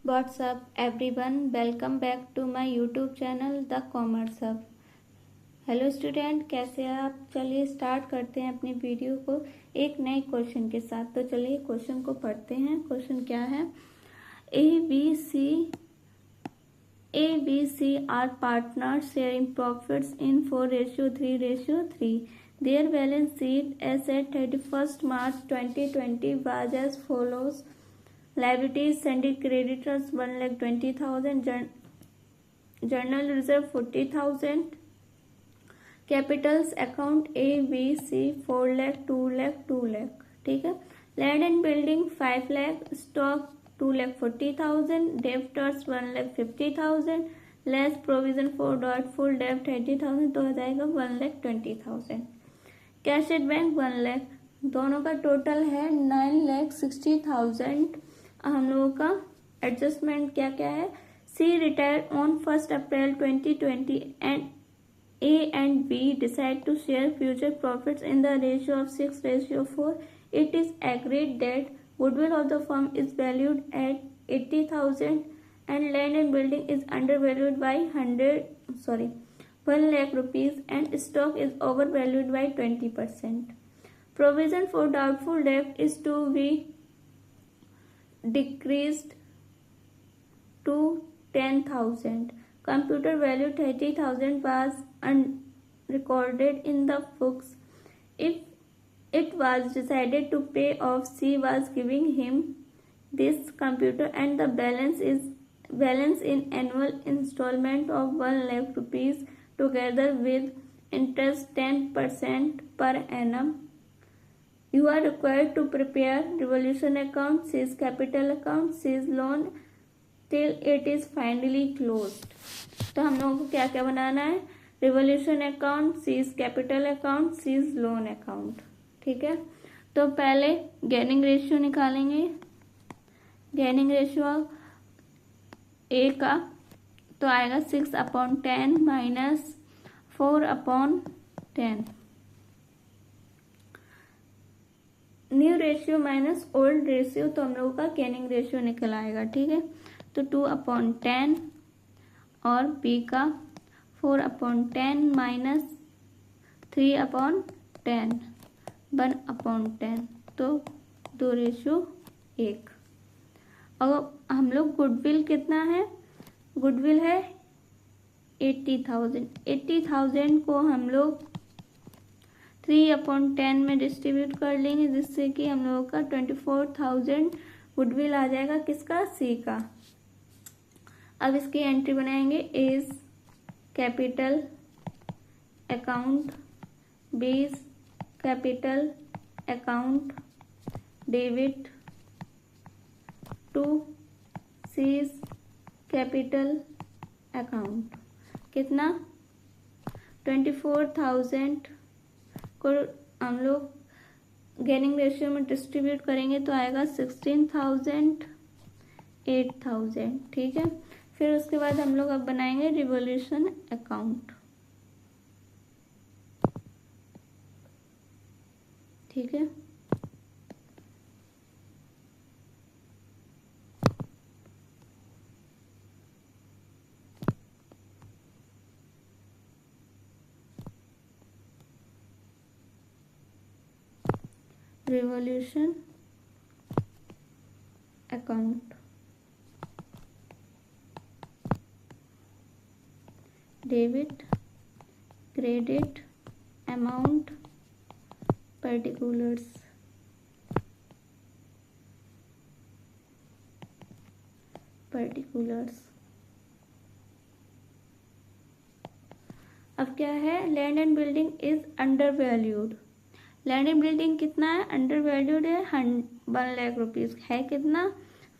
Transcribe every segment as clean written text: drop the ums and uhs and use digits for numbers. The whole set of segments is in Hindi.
What's up everyone, welcome back to my YouTube channel The Commerce Hub। Hello student, कैसे हैं आप। चलिए स्टार्ट करते हैं अपनी वीडियो को एक नए क्वेश्चन के साथ। तो चलिए क्वेश्चन को पढ़ते हैं। क्वेश्चन क्या है, ABC are partners sharing profits in 4:3:3। Their balance sheet as at 31st March 2020 was as follows: liabilities, Sandy creditors 1,20,000, journal reserve 40,000, capitals account ABC 4 lakh 2 lakh 2 lakh. ठीक है। Land and building 5 lakh, stock 2,40,000, debtors 1,50,000, less provision for doubtful डेब्ट 80,000, तो हो जाएगा 1,20,000। कैश एट बैंक 1 लाख, दोनों का टोटल है 9,60,000। हम लोगों का एडजस्टमेंट क्या क्या है। C retire on 1 April 2020 and A and B decide to share future profits in the ratio of 6:4. It is agreed that goodwill of the firm is valued at 80,000 and land and building is undervalued by 1 lakh rupees and stock is overvalued by 20%. Provision for doubtful debt is to be decreased to 10,000. Computer value 30,000 was unrecorded in the books. If it was decided to pay off, C was giving him this computer and the balance in annual installment of 1 lakh rupees together with interest 10% per annum. You are required to prepare revolution account, C's capital account, C's loan till it is finally closed। तो हम लोगों को क्या क्या बनाना है, revaluation account, C's capital account, C's loan account. ठीक है। तो पहले गेनिंग रेशियो निकालेंगे। गेनिंग रेशियो ए का तो आएगा 6/10 minus 4/10। New ratio minus old ratio, तो हम लोगों का गेनिंग रेशियो निकल आएगा। ठीक है। तो 2/10 और बी का 4/10 माइनस 3/10 1/10, तो 2:1। और हम लोग गुडविल कितना है, गुडविल है 80,000। 80,000 को हम लोग 3/10 में डिस्ट्रीब्यूट कर लेंगे, जिससे कि हम लोगों का 24,000 गुडविल आ जाएगा। किसका, सी का। अब इसकी एंट्री बनाएंगे। A's capital account, B's capital account, debit to C's capital account. कितना, 24,000 को हम लोग गेनिंग रेशियो में डिस्ट्रीब्यूट करेंगे तो आएगा 16,000 8,000। ठीक है। फिर उसके बाद हम लोग अब बनाएंगे रिवोल्यूशन अकाउंट। ठीक है। Revaluation account, debit credit amount particulars. अब क्या है, land and building is under valued. Land and building कितना है, अंडर वैल्यूड है 1 लाख रुपीज है। कितना,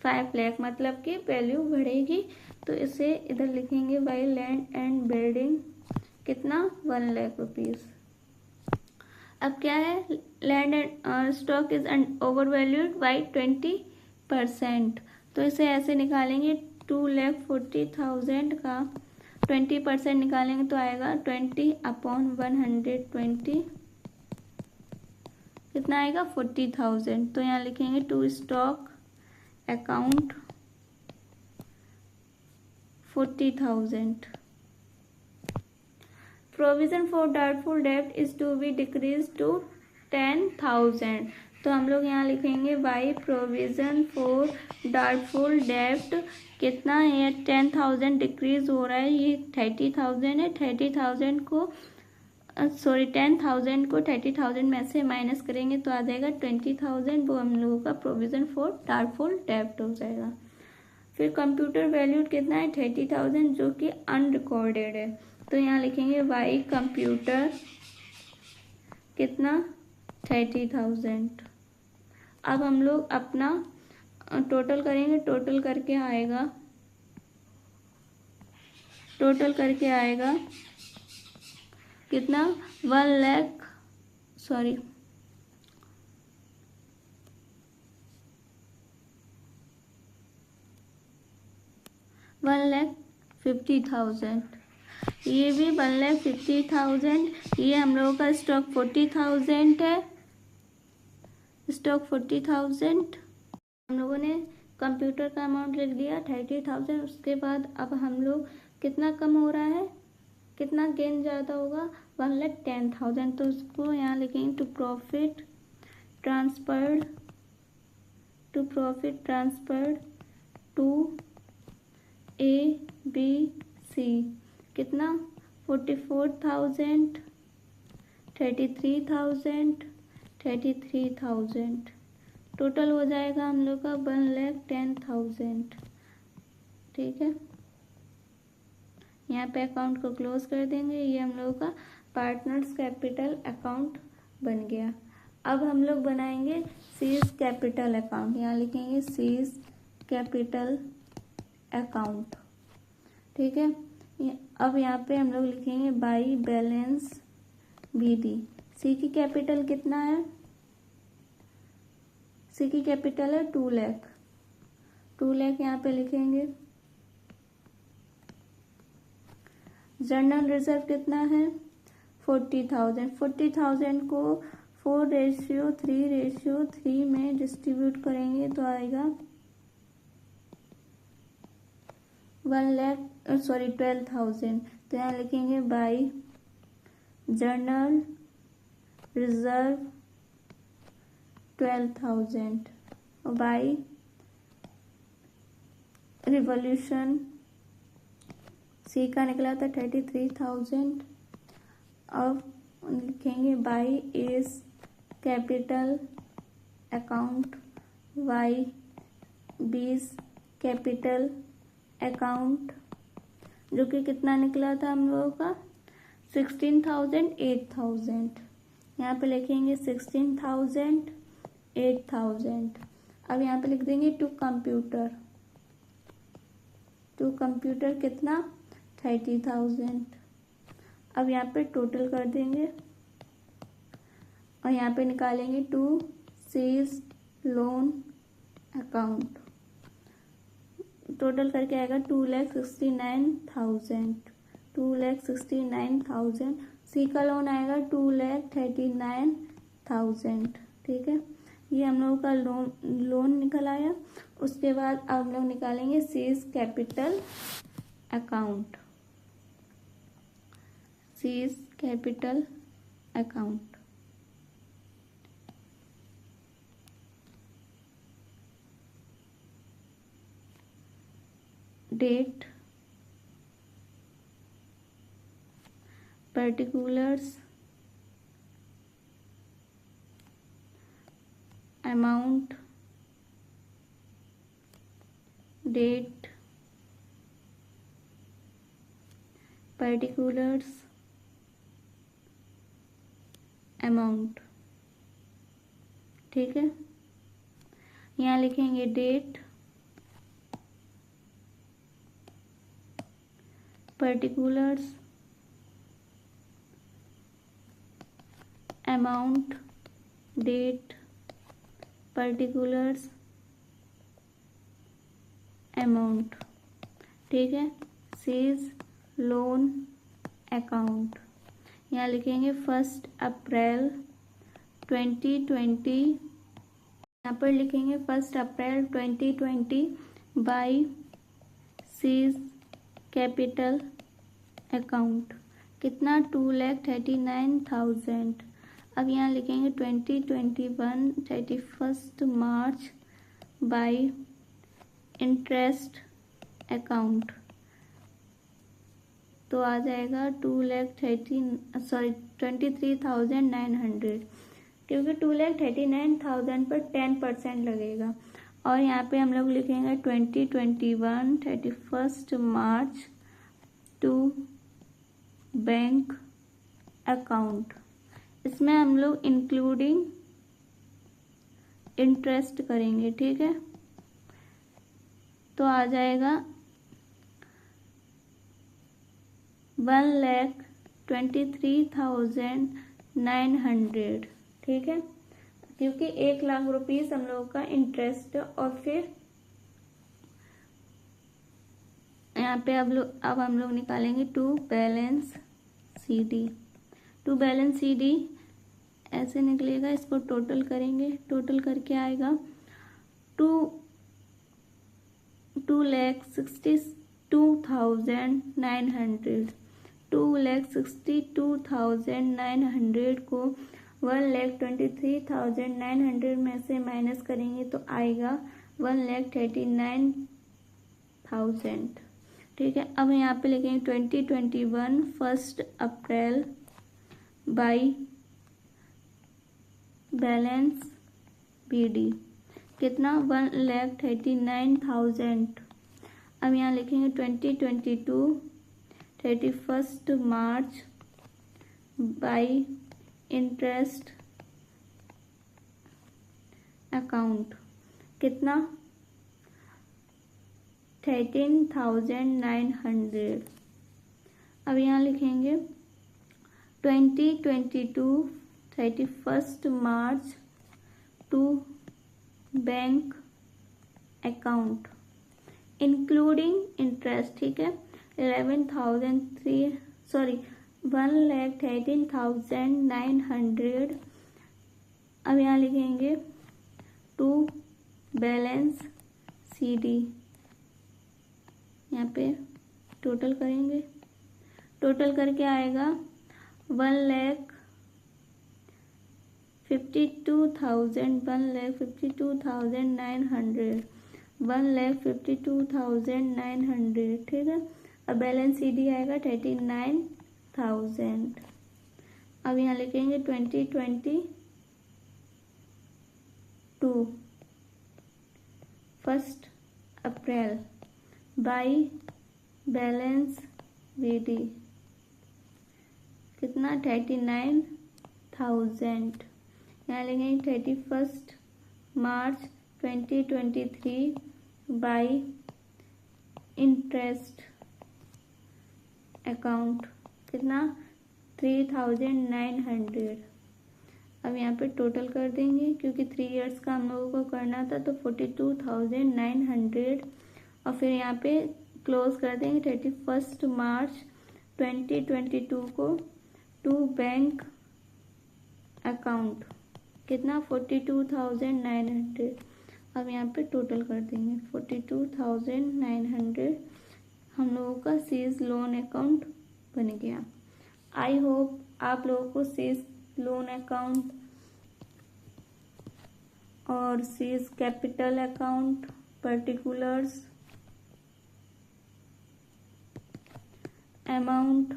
5 लाख, मतलब कि वैल्यू बढ़ेगी। तो इसे इधर लिखेंगे बाय लैंड एंड बिल्डिंग कितना, 1 लाख रुपीज। अब क्या है, land and stock is over valued by 20%। तो इसे ऐसे निकालेंगे, 2,40,000 का 20% निकालेंगे तो आएगा 20/120। कितना आएगा, 40,000। तो यहाँ लिखेंगे to stock account 40,000. Provision for doubtful debt is to be decreased to 10,000. तो हम लोग यहाँ लिखेंगे बाई प्रोविजन फॉर डाउटफुल डेब्ट कितना है, 10,000 डिक्रीज हो रहा है, ये 30,000 है। 30,000 को 10,000 को 30,000 में से माइनस करेंगे तो आ जाएगा 20,000, वो हम लोगों का प्रोविजन फॉर डाउटफुल डेब्ट हो जाएगा। फिर कंप्यूटर वैल्यूड कितना है, 30,000, जो कि अनरिकॉर्डेड है, तो यहाँ लिखेंगे बाई कंप्यूटर कितना 30,000। अब हम लोग अपना टोटल करेंगे, टोटल करके आएगा कितना 1,50,000। ये भी 1,50,000। ये हम लोगों का स्टॉक 40,000 है, स्टॉक 40,000। हम लोगों ने कंप्यूटर का अमाउंट लिख दिया 30,000। उसके बाद अब हम लोग कितना कम हो रहा है, कितना गेन ज़्यादा होगा, 1,10,000। तो उसको यहाँ लिखेंगे to profit transferred to ABC कितना 44,000, 33,000 टोटल हो जाएगा हम लोग का 1,10,000। ठीक है, यहाँ पे अकाउंट को क्लोज कर देंगे। ये हम लोगों का पार्टनर्स कैपिटल अकाउंट बन गया। अब हम लोग बनाएंगे सीज कैपिटल अकाउंट। यहाँ लिखेंगे सीज कैपिटल अकाउंट। ठीक है, अब यहाँ पे हम लोग लिखेंगे बाई बैलेंस BD। सी की कैपिटल कितना है, सी की कैपिटल है 2 लाख। 2 लाख यहाँ पे लिखेंगे। जनरल रिजर्व कितना है 40,000। 40,000 को 4:3:3 में डिस्ट्रीब्यूट करेंगे तो आएगा 12,000। तो यहाँ लिखेंगे बाई जनरल रिजर्व 12,000 और बाई रिवॉल्यूशन सी का निकला था 33,000। अब लिखेंगे by A's capital account by B's capital account, जो कि कितना निकला था हम लोगों का 16,000 8,000। यहाँ पे लिखेंगे 16,000 8,000। अब यहाँ पे लिख देंगे टू कंप्यूटर कितना 30,000। अब यहाँ पे टोटल कर देंगे और यहाँ पे निकालेंगे to C's loan account. Total करके आएगा 2,69,000। सी का लोन आएगा 2,39,000। ठीक है, ये हम लोगों का लोन निकल आया। उसके बाद अब हम लोग निकालेंगे C's capital account. C's capital account date particulars amount date particulars amount। ठीक है, यहाँ लिखेंगे date particulars amount date particulars amount। ठीक है, सीज लोन अकाउंट यहाँ लिखेंगे 1 अप्रैल 2020। यहाँ पर लिखेंगे 1 April 2020 by seize capital account कितना 2,39,000। अब यहाँ लिखेंगे 2021 31 मार्च बाय इंटरेस्ट अकाउंट, तो आ जाएगा 23,900, क्योंकि 2,39,000 पर 10% लगेगा। और यहाँ पे हम लोग लिखेंगे 2021 31 मार्च टू बैंक अकाउंट। इसमें हम लोग इंक्लूडिंग इंटरेस्ट करेंगे, ठीक है। तो आ जाएगा 1,23,900, ठीक है, क्योंकि 1,00,000 रुपीज हम लोगों का इंटरेस्ट। और फिर यहाँ पे अब हम लोग निकालेंगे टू बैलेंस सी डी ऐसे निकलेगा। इसको टोटल करेंगे, टोटल करके आएगा 2,62,900। 2,62,900 को 1,23,900 में से माइनस करेंगे तो आएगा 1,39,000, ठीक है। अब यहाँ पे लिखेंगे 2021 1 अप्रैल बाई बैलेंस BD कितना 1,39,000। अब यहाँ लिखेंगे 2022 31 मार्च बाई इंटरेस्ट अकाउंट कितना 13,900। अब यहाँ लिखेंगे 2022 31 March two bank account including interest, ठीक है, 1,13,900। अब यहाँ लिखेंगे टू बैलेंस CD, यहाँ पे टोटल करेंगे, टोटल करके आएगा 1,52,900, 1,52,900, ठीक है। अब बैलेंस CD आएगा 39,000। अब यहाँ लिखेंगे 2022 1 अप्रैल बाई बैलेंस BD कितना 39,000। यहाँ लिखेंगे 31 मार्च 2023 बाई इंटरेस्ट अकाउंट कितना 3,900। अब यहाँ पे टोटल कर देंगे, क्योंकि 3 इयर्स का हम लोगों को करना था, तो 42,900। और फिर यहाँ पे क्लोज कर देंगे 31 मार्च 2022 को टू बैंक अकाउंट कितना 42,900। अब यहाँ पे टोटल कर देंगे 42,900। हम लोगों का सीज लोन अकाउंट बन गया। आई होप आप लोगों को सीज लोन अकाउंट और seize capital account particulars amount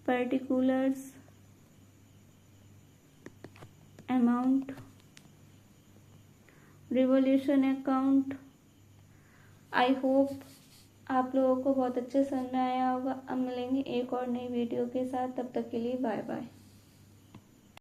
particulars amount revolution account, I hope आप लोगों को बहुत अच्छे समझ में आया होगा। अब मिलेंगे एक और नई वीडियो के साथ, तब तक के लिए बाय बाय।